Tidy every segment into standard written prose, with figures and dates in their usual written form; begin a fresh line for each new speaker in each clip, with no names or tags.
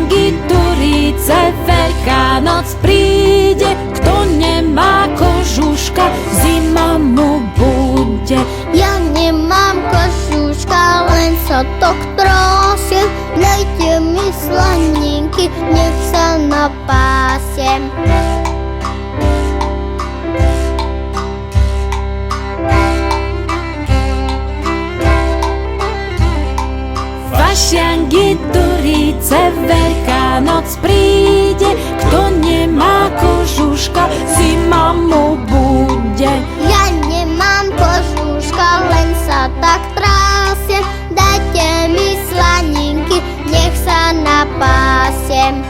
Fašiangy, turice, Veľká noc príde. Kto nemá kožuška, zima mu bude.
Ja nemám kožuška, len sa tak trosiem. Dajte mi slaninky, nech sa napásiem.
Fašiangy, turice, Veľká noc príde. Kto nemá kožuška, zima mu bude.
Ja nemám kožuška, len sa tak trasiem. Dajte mi slaninky, nech sa napásiem.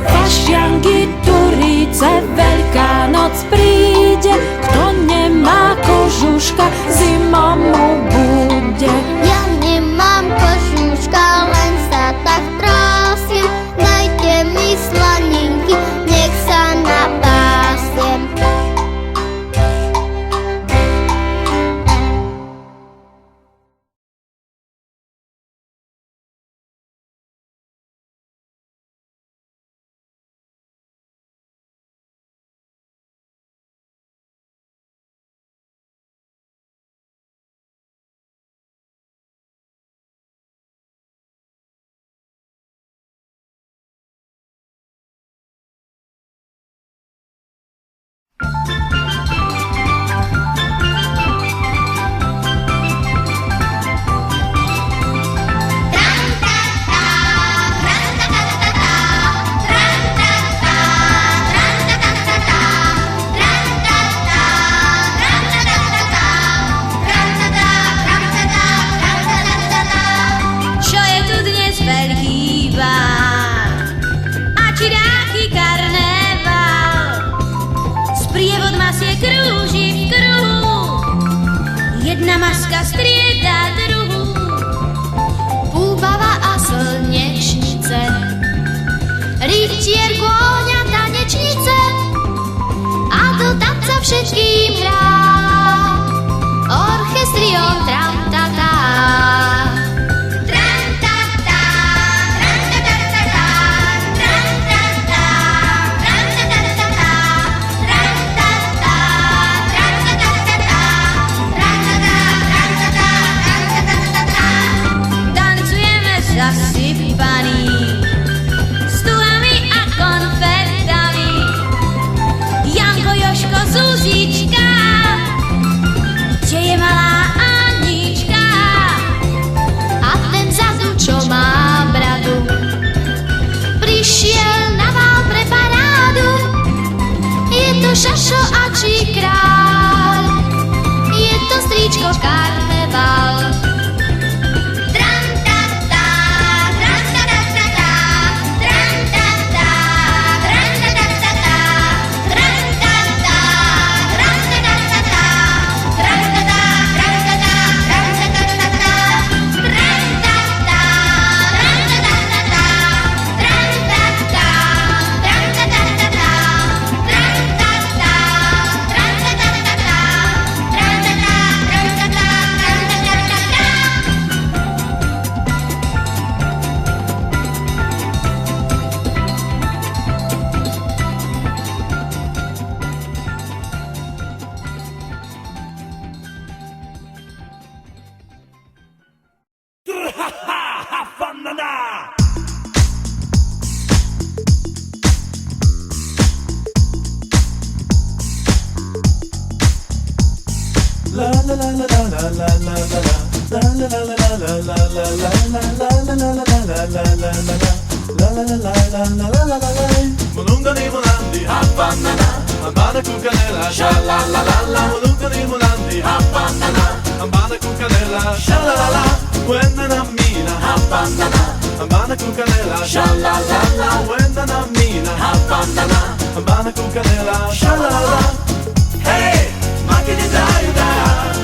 Fašiangy, turice, Veľká noc príde. Kto nemá kožuška, zima mu bude.
Ja nemám kožuška, len sa tak trasiem. Dajte mi slaninky, nech sa napásiem.
Čo je tu dnes veľký bál a či dáky karneval. Sprievod masie krúži v kruhu, jedna maska strieda druhú. Púpava a slnečnice, rytier, kôň a tanečnice, a do tanca všetkým hrá orchestrion tram-ta-ta. Tancujeme zasypaní stuhami a konfetami. Janko, Jožko, Zuzička, kde je malá Anička? A ten vzadu, čo má bradu, prišiel na bál pre parádu. Je to Šašo a či kráľ, je to strýčko karneval.
Mulungani mulandi hapanana, ambana kukanela shalalala. Mulungani mulandi hapanana, ambana kukanela shalalala. Buena na mina hapanana, ambana kukanela shalalala. Buena na mina hapanana, ambana kukanela shalalala. Hey, makini dayuda,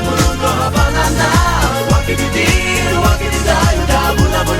mulungo hapanana. Wakini dir, wakini dayuda, bula bula.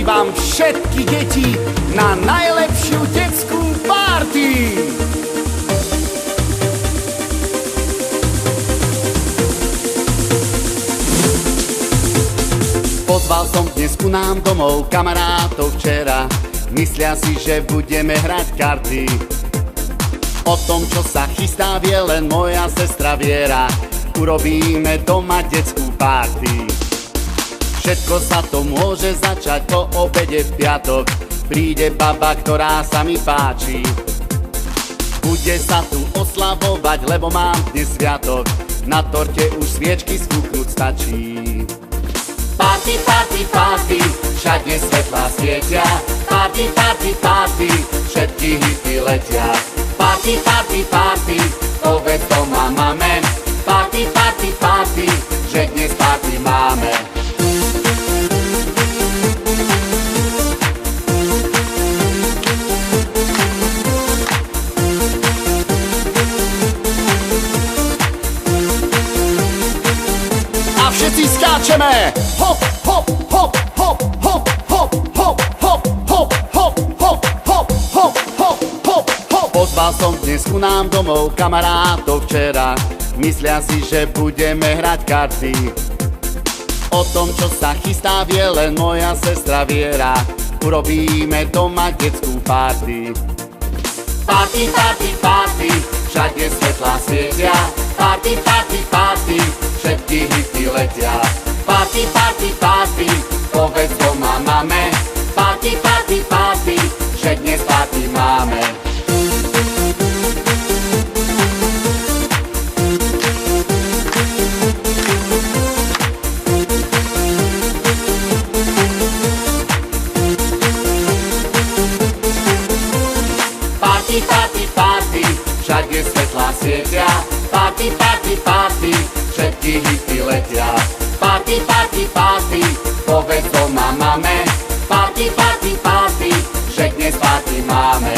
Pozývam všetky deti na najlepšiu detskú party. Pozval som dnes ku nám domov kamarátov včera. Myslia si, že budeme hrať karty. O tom, čo sa chystá, vie len moja sestra Viera. Urobíme doma detskú party. Všetko sa to môže začať po obede v piatok. Príde baba, ktorá sa mi páči. Bude sa tu oslavovať, lebo mám dnes sviatok. Na torte už sviečky sfúknuť stačí. Party, party, party, všade svetlá svietia. Party, party, party, všetky hity letia. Party, party, party, povedz doma máme. Party, party, party, že dnes party máme. A všetci skáčeme! Hop, hop, hop, hop, hop, hop, hop, hop, hop, hop, hop, hop, hop, hop, hop, hop. Pozval som dnes ku nám domov kamarátov včera. Myslia si, že budeme hrať karty. O tom, čo sa chystá, vie len moja sestra Viera. Urobíme doma detskú party. Party, party, party, všade svetlá svietia. Party, party, party, všetky hity letia. Party, party, party, povedz doma máme. Party, party, party, že dnes party máme. Party, party, party, všade svetlá svietia. Party, party, party, všetky hity letia. Party, party, party, povedz doma máme. Party, party, party, že dnes party máme.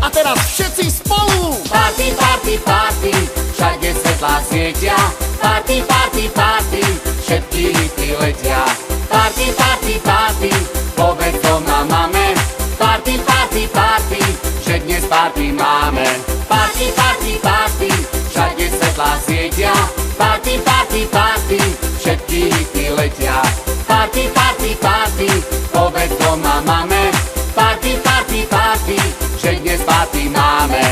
A teraz všetci spolu! Party, party, party, všade svetlá svietia. Party, party, party, všetky hity letia. Party, party, party, povedz doma máme. Party, party, party, že dnes party máme. Party, party, party, všade svetlá svietia. Party, party, party, všetky hity letia. Party, party, party, povedz doma máme. Party, party, party, že dnes party máme.